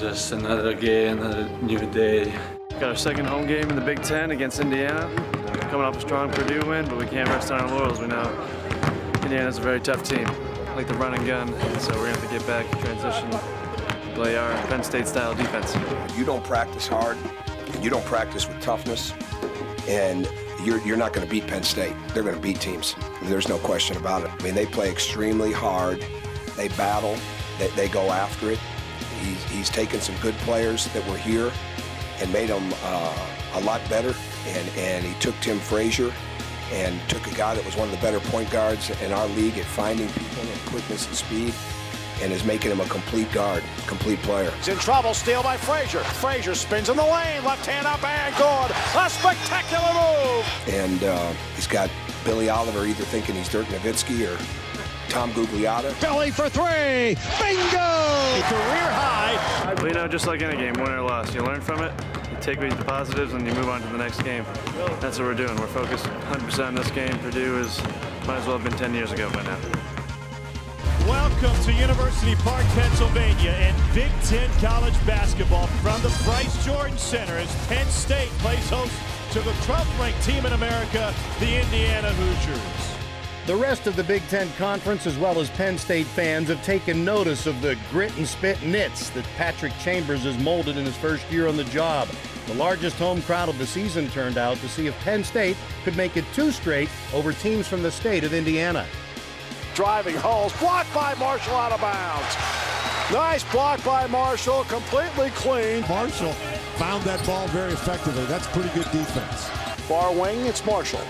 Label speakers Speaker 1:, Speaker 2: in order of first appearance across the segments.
Speaker 1: just another game, another new day.
Speaker 2: Got our second home game in the Big Ten against Indiana. Coming off a strong Purdue win, but we can't rest on our laurels. We know Indiana's a very tough team, like the run and gun, so we're going to have to get back, transition, play our Penn State style defense.
Speaker 3: You don't practice hard, you don't practice with toughness, and you're not going to beat Penn State. They're going to beat teams. There's no question about it. I mean, they play extremely hard. They battle. They go after it. He's taken some good players that were here and made them a lot better. And he took Tim Frazier and took a guy that was one of the better point guards in our league at finding people and quickness and speed, and is making him a complete guard, complete player.
Speaker 4: He's in trouble, steal by Frazier. Frazier spins in the lane, left hand up and good. A spectacular move.
Speaker 3: And he's got Billy Oliver either thinking he's Dirk Nowitzki or Tom Gugliotta.
Speaker 5: Billy for three, bingo!
Speaker 4: Career high.
Speaker 2: Well, you know, just like any game, win or loss, you learn from it, you take the positives, and you move on to the next game. That's what we're doing. We're focused 100% on this game. Purdue might as well have been 10 years ago by now.
Speaker 6: Welcome to University Park, Pennsylvania, and Big Ten college basketball from the Bryce Jordan Center as Penn State plays host to the 12th-ranked team in America, the Indiana Hoosiers.
Speaker 5: The rest of the Big Ten Conference, as well as Penn State fans, have taken notice of the grit and spit nits that Patrick Chambers has molded in his first year on the job. The largest home crowd of the season turned out to see if Penn State could make it 2 straight over teams from the state of Indiana.
Speaker 4: Driving Hulls, blocked by Marshall, out of bounds. Nice block by Marshall, completely clean.
Speaker 7: Marshall found that ball very effectively. That's pretty good defense.
Speaker 4: Far wing, it's Marshall.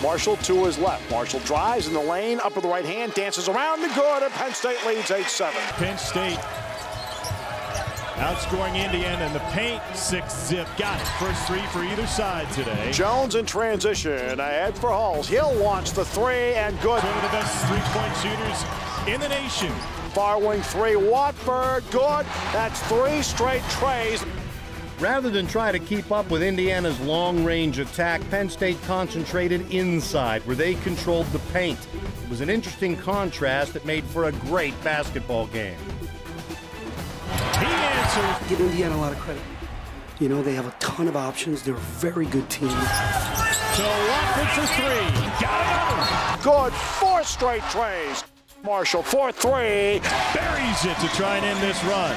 Speaker 4: Marshall to his left. Marshall drives in the lane, up with the right hand, dances around and good, and Penn State leads 8-7.
Speaker 6: Penn State outscoring Indiana in the paint, 6-zip. Got it. First three for either side today.
Speaker 4: Jones in transition, ahead for Hulls. He'll launch the three, and good.
Speaker 6: One of the best three-point shooters in the nation.
Speaker 4: Far wing three, Watford, good. That's 3 straight trays.
Speaker 5: Rather than try to keep up with Indiana's long-range attack, Penn State concentrated inside, where they controlled the paint. It was an interesting contrast that made for a great basketball game.
Speaker 6: He answers.
Speaker 8: Give Indiana a lot of credit. You know, they have a ton of options. They're a very good team.
Speaker 6: So Watford for 3. Got it.
Speaker 4: Good, 4 straight trays. Marshall, 4-3.
Speaker 6: Buries it to try and end this run.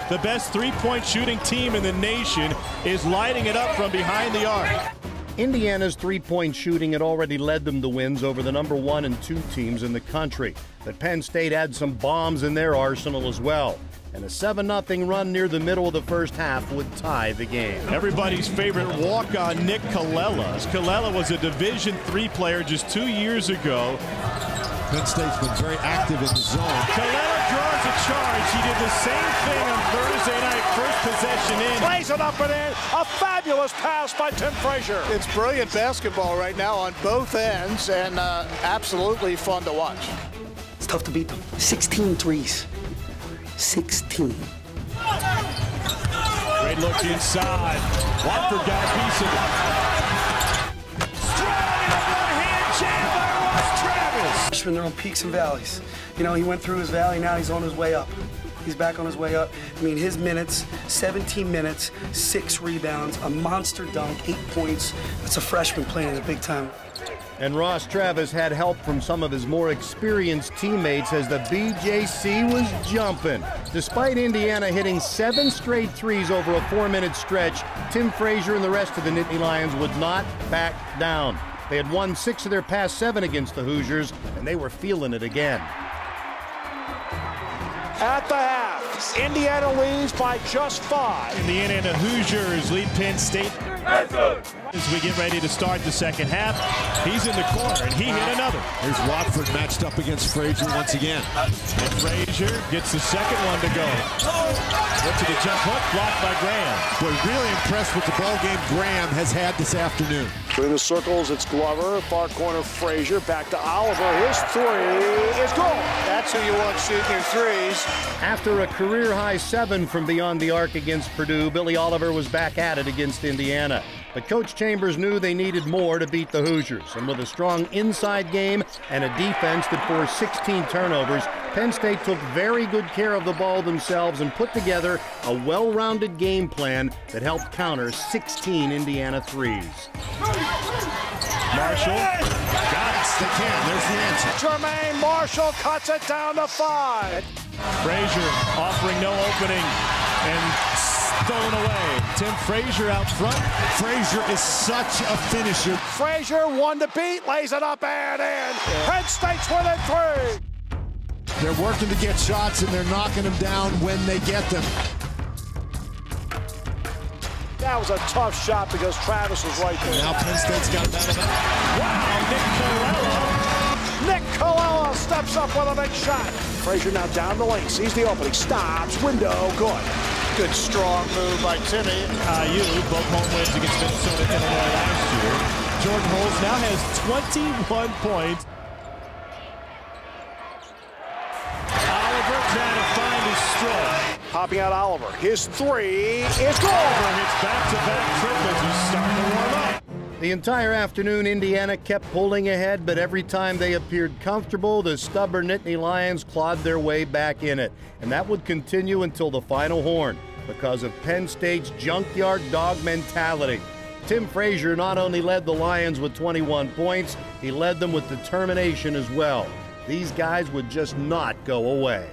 Speaker 6: The best three-point shooting team in the nation is lighting it up from behind the arc.
Speaker 5: Indiana's three-point shooting had already led them to wins over the number 1 and 2 teams in the country. But Penn State had some bombs in their arsenal as well. And a 7-0 run near the middle of the first half would tie the game.
Speaker 6: Everybody's favorite walk-on, Nick Colella. Colella was a Division III player just 2 years ago.
Speaker 7: Penn State's been very active in the zone.
Speaker 6: Colella draws a charge. He did the same thing on Thursday night, first possession in.
Speaker 4: Plays it up and in. A fabulous pass by Tim Frazier.
Speaker 9: It's brilliant basketball right now on both ends, and absolutely fun to watch.
Speaker 8: It's tough to beat them. 16 threes. 16.
Speaker 6: Great look inside. Watford got a piece of it. Strong in the one-hand jam by Ross Travis.
Speaker 8: They're on peaks and valleys. You know, he went through his valley, now he's on his way up. He's back on his way up. I mean, his minutes, 17 minutes, 6 rebounds, a monster dunk, 8 points. That's a freshman playing in the big time.
Speaker 5: And Ross Travis had help from some of his more experienced teammates as the BJC was jumping. Despite Indiana hitting 7 straight threes over a 4-minute stretch, Tim Frazier and the rest of the Nittany Lions would not back down. They had won 6 of their past 7 against the Hoosiers, and they were feeling it again.
Speaker 4: At the half, Indiana leads by just 5.
Speaker 6: And the Indiana Hoosiers lead Penn State. As we get ready to start the second half, he's in the corner, and he hit another.
Speaker 7: Here's Watford matched up against Frazier once again.
Speaker 6: And Frazier gets the second one to go. Went to the jump hook, blocked by Graham.
Speaker 7: Boy, really impressed with the ball game Graham has had this afternoon.
Speaker 4: Through the circles, it's Glover, far corner Frazier, back to Oliver. His 3 is good.
Speaker 9: That's who you want shooting your threes.
Speaker 5: After a career-high 7 from beyond the arc against Purdue, Billy Oliver was back at it against Indiana. Indiana. But Coach Chambers knew they needed more to beat the Hoosiers. And with a strong inside game and a defense that forced 16 turnovers, Penn State took very good care of the ball themselves and put together a well-rounded game plan that helped counter 16 Indiana threes.
Speaker 6: Marshall got it. They can. There's the answer.
Speaker 4: Jermaine Marshall cuts it down to 5.
Speaker 6: Frazier offering no opening and stolen away. Tim Frazier out front.
Speaker 7: Frazier is such a finisher.
Speaker 4: Frazier, 1 to beat, lays it up and in. Penn State's within 3.
Speaker 7: They're working to get shots, and they're knocking them down when they get them.
Speaker 4: That was a tough shot because Travis was right there.
Speaker 7: Now Penn State's got that.
Speaker 6: Wow,
Speaker 4: Nick Colella steps up with a big shot. Frazier now down the lane, sees the opening, stops, window, good.
Speaker 9: Good strong move by Timmy.
Speaker 6: IU, both home wins against Minnesota and Illinois last year. Jordan Holes now has 21 points. Oliver trying to find his stroke.
Speaker 4: Popping out Oliver. His 3 is good.
Speaker 6: Oliver hits back-to-back triples. He's starting to warm up.
Speaker 5: The entire afternoon, Indiana kept pulling ahead, but every time they appeared comfortable, the stubborn Nittany Lions clawed their way back in it. And that would continue until the final horn because of Penn State's junkyard dog mentality. Tim Frazier not only led the Lions with 21 points, he led them with determination as well. These guys would just not go away.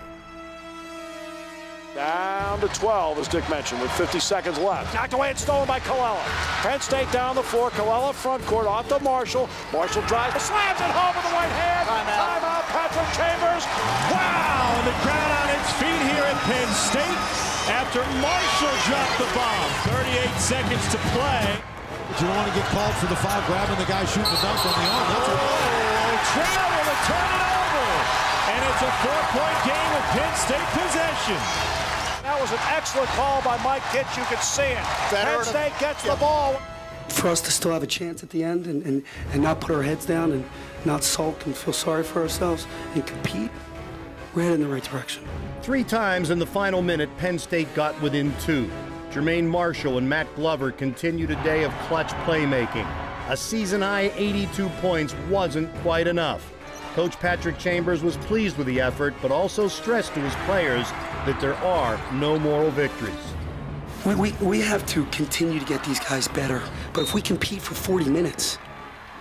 Speaker 4: Down to 12, as Dick mentioned, with 50 seconds left. Knocked away and stolen by Colella. Penn State down the floor. Colella front court off to Marshall. Marshall drives, slams it home with the right hand. Timeout, Patrick Chambers.
Speaker 6: Wow, and the crowd on its feet here at Penn State after Marshall dropped the bomb. 38 seconds to play.
Speaker 7: But you don't want to get called for the foul, grabbing the guy shooting the dunk on the arm.
Speaker 6: Travel to turn it over. And it's a 4-point game with Penn State possession.
Speaker 4: That was an excellent call by Mike Kitch. You could see it. Penn State gets the ball.
Speaker 8: For us to still have a chance at the end and not put our heads down and not sulk and feel sorry for ourselves and compete, we're headed in the right direction.
Speaker 5: 3 times in the final minute, Penn State got within 2. Jermaine Marshall and Matt Glover continued a day of clutch playmaking. A season-high 82 points wasn't quite enough. Coach Patrick Chambers was pleased with the effort, but also stressed to his players that there are no moral victories.
Speaker 8: We have to continue to get these guys better. But if we compete for 40 minutes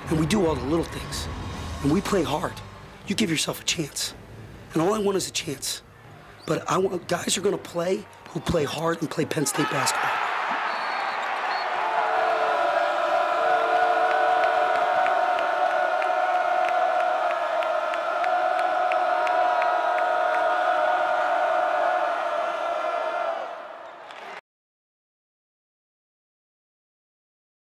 Speaker 8: and we do all the little things and we play hard, you give yourself a chance. And all I want is a chance. But I want guys are going to play who play hard and play Penn State basketball.